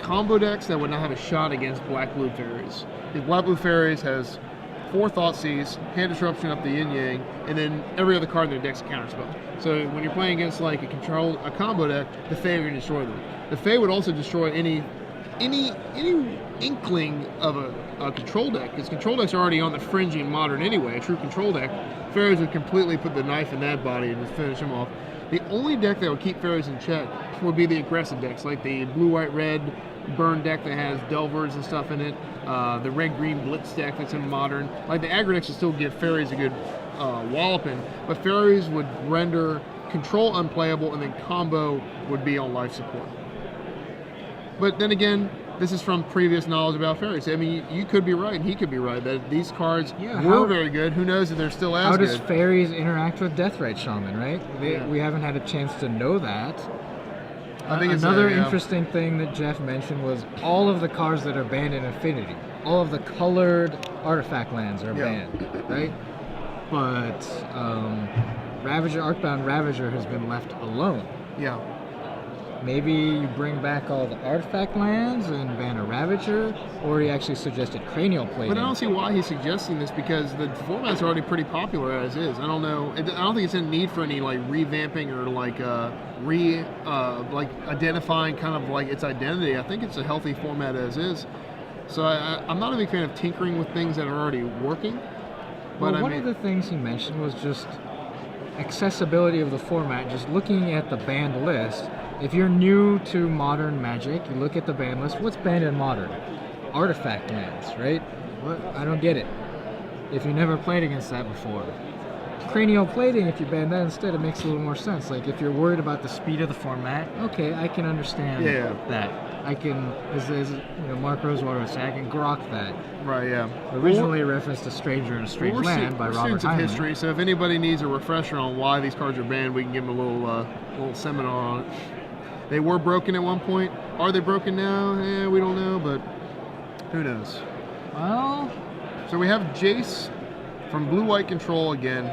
combo decks that would not have a shot against Black-Blue Fairies. Because Black-Blue Fairies has 4 Thoughtseizes, Hand Disruption up the Yin-Yang, and then every other card in their deck's a counterspell. So when you're playing against like a combo deck, the Fae are going to destroy them. The Fae would also destroy any inkling of a control deck, because control decks are already on the fringe in Modern anyway. A true control deck, Fairies would completely put the knife in that body and just finish them off. The only deck that would keep Fairies in check would be the aggressive decks, like the blue-white-red burn deck that has Delvers and stuff in it, the red-green Blitz deck that's in Modern. Like the aggro decks would still give Fairies a good walloping, but Fairies would render control unplayable, and then combo would be on life support. But then again, this is from previous knowledge about Fairies. I mean, you could be right, and he could be right, that these cards were very good. Who knows if they're still as good. How does Fairies interact with Deathrite Shaman, right? We haven't had a chance to know that. I think another interesting thing that Jeff mentioned was all of the cards that are banned in Affinity. All of the colored artifact lands are banned, right? But Ravager, Arcbound Ravager has been left alone. Yeah. Maybe you bring back all the artifact lands and ban a Ravager, or he actually suggested Cranial Plating. But I don't see why he's suggesting this, because the format's already pretty popular as is. I don't know. I don't think it's in need for any like revamping or like like identifying kind of like its identity. I think it's a healthy format as is. So I'm not a big fan of tinkering with things that are already working. But well, one of the things he mentioned was just accessibility of the format. Just looking at the banned list. If you're new to Modern Magic, you look at the ban list. What's banned in Modern? Artifact lands, right? What? I don't get it. If you never played against that before. Cranial Plating, if you ban that instead, it makes a little more sense. Like, if you're worried about the speed of the format, okay, I can understand that. I can, as Mark Rosewater would say, I can grok that. Right, yeah. Originally referenced to Stranger in a Strange Land by Robert students of Heinlein. history, so if anybody needs a refresher on why these cards are banned, we can give them a little seminar on it. They were broken at one point. Are they broken now? We don't know, but who knows? Well, so we have Jace from Blue-White Control again.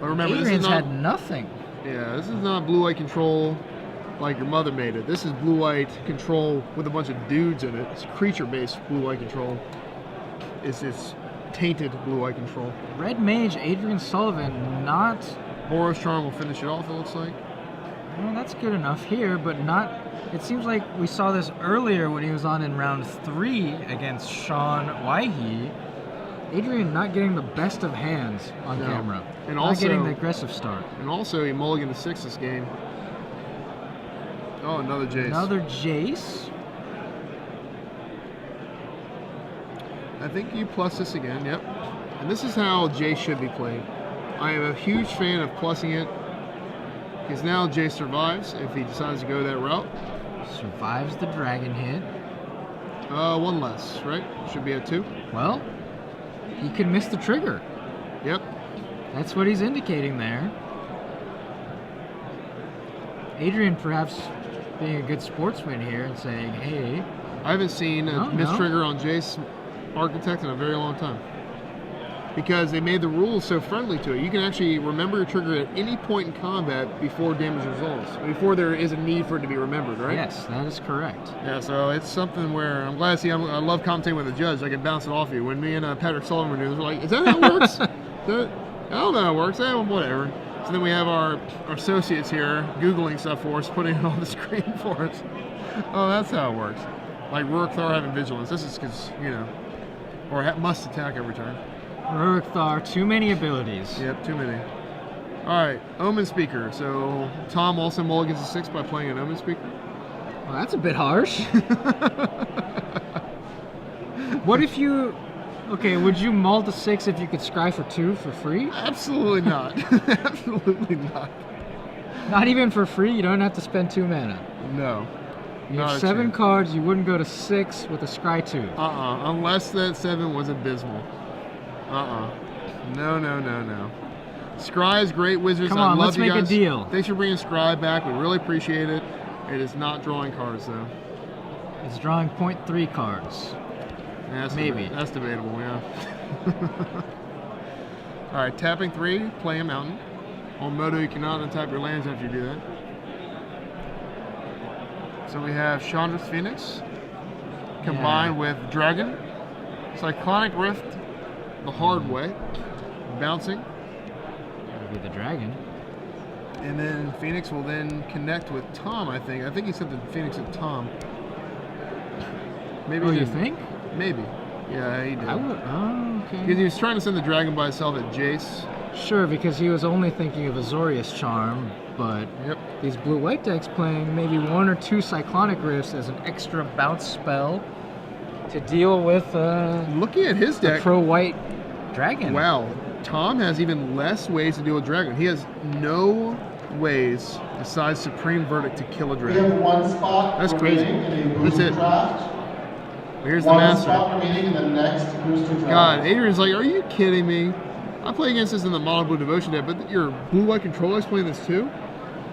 But remember, Adrian's this is not, had nothing. Yeah, this is not Blue-White Control like your mother made it. This is Blue-White Control with a bunch of dudes in it. It's creature-based Blue-White Control. It's tainted Blue-White Control. Red Mage, Adrian Sullivan, not... Boros Charm will finish it off, it looks like. Well, that's good enough here, but not... It seems like we saw this earlier when he was on in round 3 against Sean Waihe. Adrian not getting the best of hands on camera. And not getting the aggressive start. And also, he mulliganed to 6 this game. Oh, another Jace. Another Jace. I think you plus this again, yep. And this is how Jace should be played. I am a huge fan of plussing it, because now Jace survives if he decides to go that route. Survives the dragon hit. 1 less, right? Should be at 2. Well, he could miss the trigger. Yep. That's what he's indicating there. Adrian perhaps being a good sportsman here and saying, hey... I haven't seen a miss trigger on Jace Architect in a very long time. Because they made the rules so friendly to it. You can actually remember your trigger at any point in combat before damage resolves. Before there is a need for it to be remembered, right? Yes, that is correct. Yeah, so it's something where I'm glad to see. I love commentating with a judge. I can bounce it off you. When me and Patrick Sullivan were doing, we're like, is that how it works? I don't know how it works. Whatever. So then we have our associates here Googling stuff for us, putting it on the screen for us. Oh, that's how it works. Like Rurik Thar having vigilance. This is because, or must attack every turn. Rurik Thar, too many abilities. Yep, too many. Alright, Omen Speaker. So Tom also mulligans to 6 by playing an Omen Speaker. Well, that's a bit harsh. What if you... Okay, would you mull to 6 if you could scry for 2 for free? Absolutely not. Absolutely not. Not even for free? You don't have to spend 2 mana? No. You have 7 cards, you wouldn't go to 6 with a scry 2. Unless that 7 was abysmal. No. Scry is great, Wizards. Come on, I love let's you make guys. a deal. Thanks for bringing Scry back. We really appreciate it. It is not drawing cards, though. It's drawing 0.3 cards. Yeah, maybe. That's debatable, yeah. Alright, tapping 3, play a mountain. On Moto, you cannot untap your lands after you do that. So we have Chandra's Phoenix. combined with Dragon, Cyclonic Rift the hard way, bouncing. That would be the dragon. And then Phoenix will then connect with Tom, I think. I think he said that Phoenix and Tom. Maybe Oh, he you didn't. think? Maybe. Yeah, he did. I would. Oh, okay. Because he was trying to send the dragon by itself at Jace. Sure, because he was only thinking of Azorius Charm, but Yep. these blue-white decks playing maybe 1 or 2 Cyclonic Rifts as an extra bounce spell to deal with Looking at his the deck, pro-white dragon. wow, Tom has even less ways to deal with dragon. He has no ways besides Supreme Verdict to kill a We have dragon. one spot That's crazy. remaining in the That's booster it. draft. Here's the One master. spot remaining in the next booster draft. God, Adrian's like, are you kidding me? I play against this in the Mono Blue Devotion deck, but your blue-white controller's playing this too?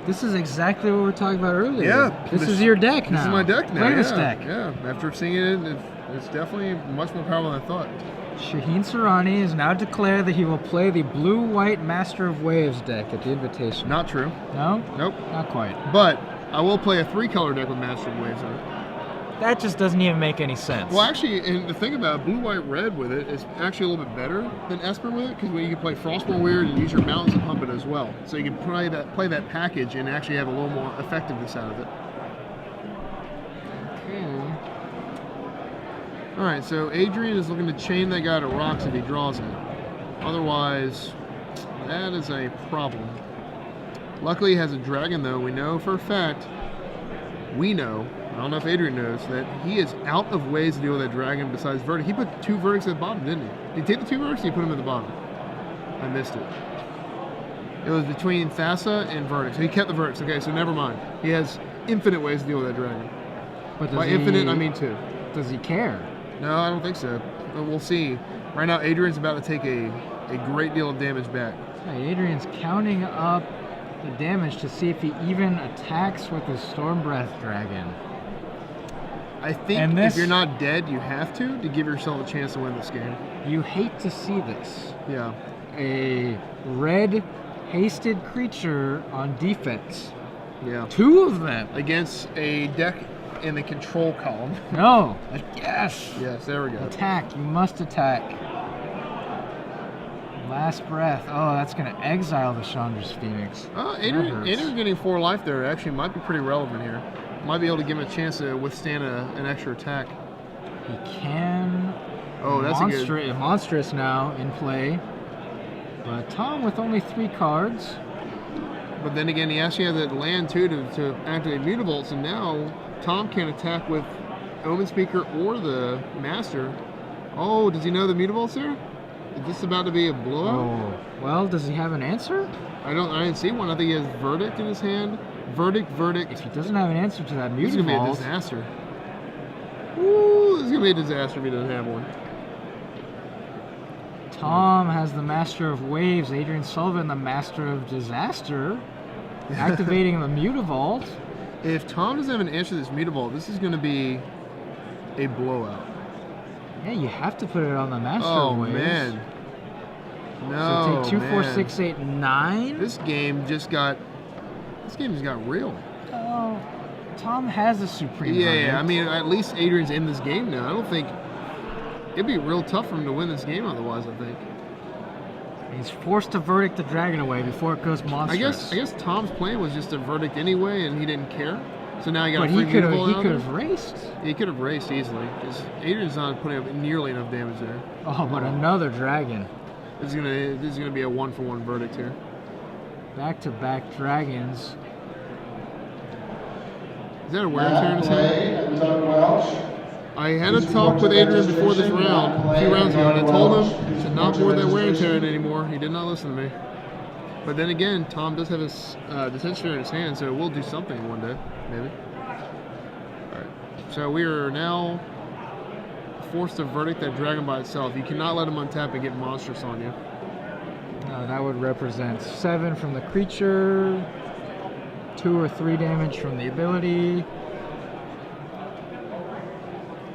This is exactly what we were talking about earlier. Yeah. This is your deck now. This is my deck now. Play yeah. this deck. Yeah, after seeing it, it's definitely much more powerful than I thought. Shaheen Sarani has now declared that he will play the blue-white Master of Waves deck at the Invitation. Not true. No? Nope. Not quite. But I will play a 3-color deck with Master of Waves on it. That just doesn't even make any sense. Well, actually, and the thing about blue, white, red with it is actually a little bit better than Esper with it, because you can play Frostborn Weird and use your mountains and pump it as well. So you can play that package and actually have a little more effectiveness out of it. Okay. All right, so Adrian is looking to chain that guy to rocks if he draws it. Otherwise, that is a problem. Luckily, he has a dragon, though. We know for a fact, I don't know if Adrian knows, that he is out of ways to deal with that dragon besides Verdict. He put 2 Verdicts at the bottom, didn't he? Did he take the 2 Verdicts or did he put them at the bottom? I missed it. It was between Thassa and Verdict. So he kept the Verdicts. Okay, so never mind. He has infinite ways to deal with that dragon. But does By he, infinite, I mean 2. Does he care? No, I don't think so. But we'll see. Right now, Adrian's about to take a great deal of damage back. Hey, Adrian's counting up the damage to see if he even attacks with his Storm Breath Dragon. I think And this- if you're not dead, you have to give yourself a chance to win this game. You hate to see this. Yeah. A red hasted creature on defense. Yeah. 2 of them. Against a deck in the control column. No. Yes. Yes, there we go. Attack. You must attack. Last breath. Oh, that's going to exile the Chandra's Phoenix. Adrian hurts. getting 4 life there actually might be pretty relevant here. Might be able to give him a chance to withstand an extra attack. He can. Oh, that's a good. Monstrous now in play. But Tom with only 3 cards. But then again, he actually has that land too to activate Mutavaults, and now Tom can attack with Omen Speaker or the Master. Oh, does he know the Mutavault's there? Is this about to be a blowout? Oh, well, does he have an answer? I didn't see one. I think he has Verdict in his hand. Verdict. If he doesn't have an answer to that This is gonna be a Mutavault, disaster. Ooh, this is gonna be a disaster if he doesn't have one. Tom has the Master of Waves, Adrian Sullivan the Master of Disaster, activating the Mutavault. If Tom doesn't have an answer to this Mutavault, this is gonna be a blowout. Yeah, you have to put it on the Master Oh of Waves. man. So No. take 2, 4, man. 6, 8, 9. This game just got real. Oh, Tom has a Supreme Yeah, Verdict. I mean, at least Adrian's in this game now. I don't think it'd be real tough for him to win this game otherwise. I think. He's forced to Verdict the Dragon away before it goes monstrous. I guess Tom's plan was just a Verdict anyway, and he didn't care. So now he got But a he free could Mutavault out have of it. raced. He could have raced easily because Adrian's not putting up nearly enough damage there. Oh, but another dragon. This is gonna be a 1-for-1 verdict here. Back-to-back dragons. Is that a wear and tear in his hand? Play and Doug Welch. I had a talk with Adrian before this round, a few rounds ago, and I told him to not board that wear and tear in anymore. He did not listen to me. But then again, Tom does have his Detention in his hand, so it will do something one day, maybe. Alright, so we are now forced to verdict that dragon by itself. You cannot let him untap and get monstrous on you. That would represent 7 from the creature, 2 or 3 damage from the ability.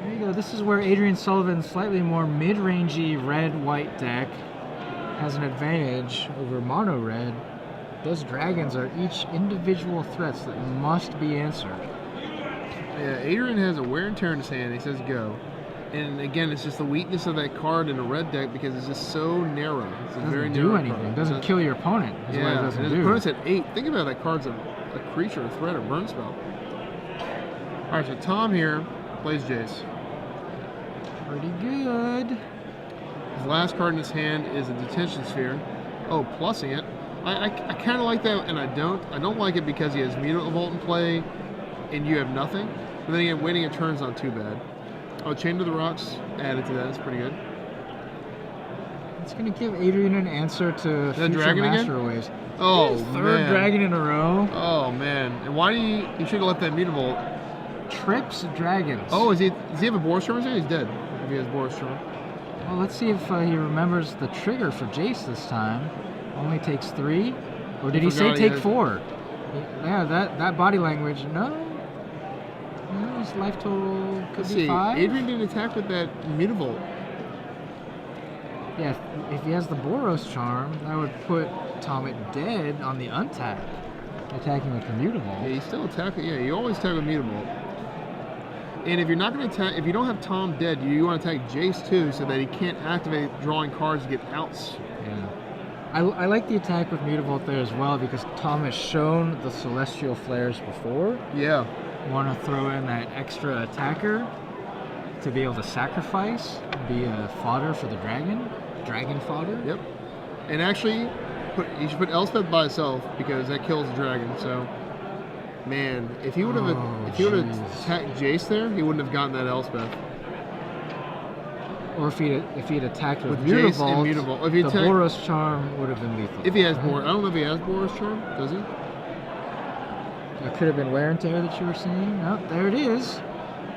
There you go. This is where Adrian Sullivan's slightly more mid-rangey red-white deck has an advantage over mono-red. Those dragons are each individual threats that must be answered. Yeah, Adrian has a wear and tear in his hand. He says go. And again, it's just the weakness of that card in a red deck because it's just so narrow. It's a very Doesn't do narrow anything. card. It doesn't kill your opponent. Is what it Yeah, doesn't and his do. opponent's at 8. Think about that card's a creature, a threat, a burn spell. All right, so Tom here plays Jace. Pretty good. His last card in his hand is a detention sphere. Oh, plussing it. I kind of like that, and I don't. I don't like it because he has Mutant Vault in play, and you have nothing. But then again, waiting a turn's not too bad. Oh, Chain to the Rocks added to that. That's pretty good. It's going to give Adrian an answer to future dragon again? Master Waves. Oh, Third man. dragon in a row. Oh, man. And why do you should have left that Mutant Vault? Trips dragons. Oh, does he have a Boros Charm? He's dead if he has Boros Charm. Well, let's see if he remembers the trigger for Jace this time. Only takes 3? Or did he say forgot he take has- 4? Yeah, that body language, no. No, his life total could Let's be see. 5. Adrian didn't attack with that Mutant Vault. Yeah, if he has the Boros charm, that would put Tom dead on the untap, attacking with the Mutable. Yeah, you still attack it. Yeah, you always attack with Mutant Vault. And if you're not going to attack, if you don't have Tom dead, you want to attack Jace too, so that he can't activate drawing cards to get outs. Yeah. I like the attack with Mutavolt there as well because Tom has shown the Celestial Flares before. Yeah. Want to throw in that extra attacker to be able to sacrifice, be a fodder for the dragon fodder. Yep. And actually, you should put Elspeth by itself because that kills the dragon. So, man, if he would have jeez. attacked Jace there, he wouldn't have gotten that Elspeth. Or if he'd attacked with Jace and Mutavolt, Mutavolt. If he the attacked- Boros charm would have been lethal. If he has Boros, I don't know if he has Boros Charm. Does he? That could have been wear and tear that you were seeing. No, there it is.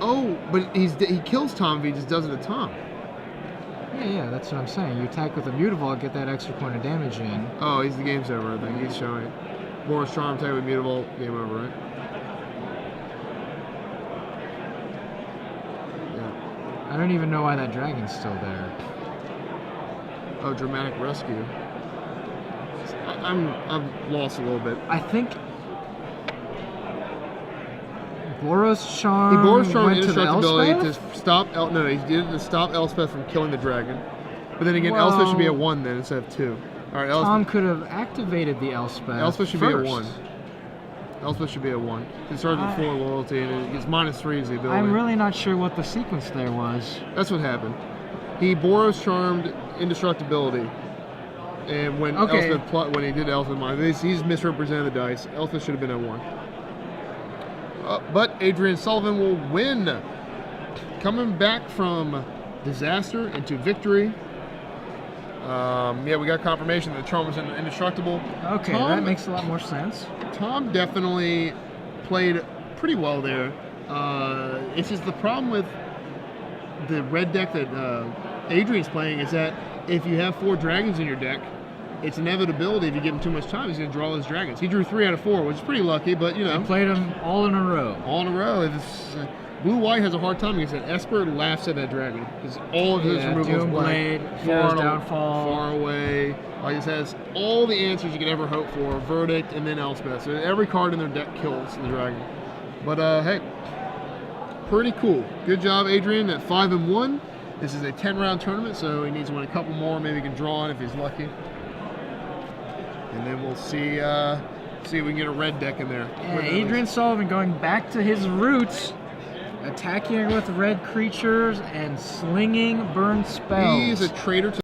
Oh, but he kills Tom if he just does it to Tom. Yeah, that's what I'm saying. You attack with a Mutavolt, get that extra point of damage in. Oh, the game's over. I think he's showing it. Boros Charm, attack with Mutable, game over, right? Yeah. I don't even know why that dragon's still there. Oh, dramatic rescue. I'm lost a little bit. I think Boros charm. He Boros Charm went to the indestructibility Elspeth? to stop. No, he did it to stop Elspeth from killing the dragon. But then again, Elspeth should be a 1 then instead of 2. All right, Tom Elspeth. could have activated the Elspeth. Elspeth should first. be a 1. Elspeth should be a 1. It starts with 4 loyalty and it gets -3 is the ability. I'm really not sure what the sequence there was. That's what happened. He Boros Charmed indestructibility. And when when he did Elspeth, he's misrepresented the dice. Elspeth should have been a 1. But Adrian Sullivan will win. Coming back from disaster into victory. Yeah, we got confirmation that the charm was indestructible. Okay, that makes a lot more sense. Tom definitely played pretty well there. It's just the problem with the red deck that Adrian's playing is that if you have 4 dragons in your deck, it's inevitability if you give him too much time, he's going to draw those dragons. He drew 3 out of 4, which is pretty lucky, but you know. He played them all in a row. All in a row. Blue-white has a hard time against that. Esper laughs at that dragon because all of his removals Doomblade, Hero's Downfall. far away. Like it says, all the answers you could ever hope for. Verdict and then Elspeth. So every card in their deck kills the dragon. But hey, pretty cool. Good job, Adrian, at 5-1. This is a 10-round tournament, so he needs to win a couple more. Maybe he can draw on if he's lucky. And then we'll see if we can get a red deck in there. Yeah, Adrian Sullivan going back to his roots, attacking with red creatures and slinging burn spells. He's a traitor to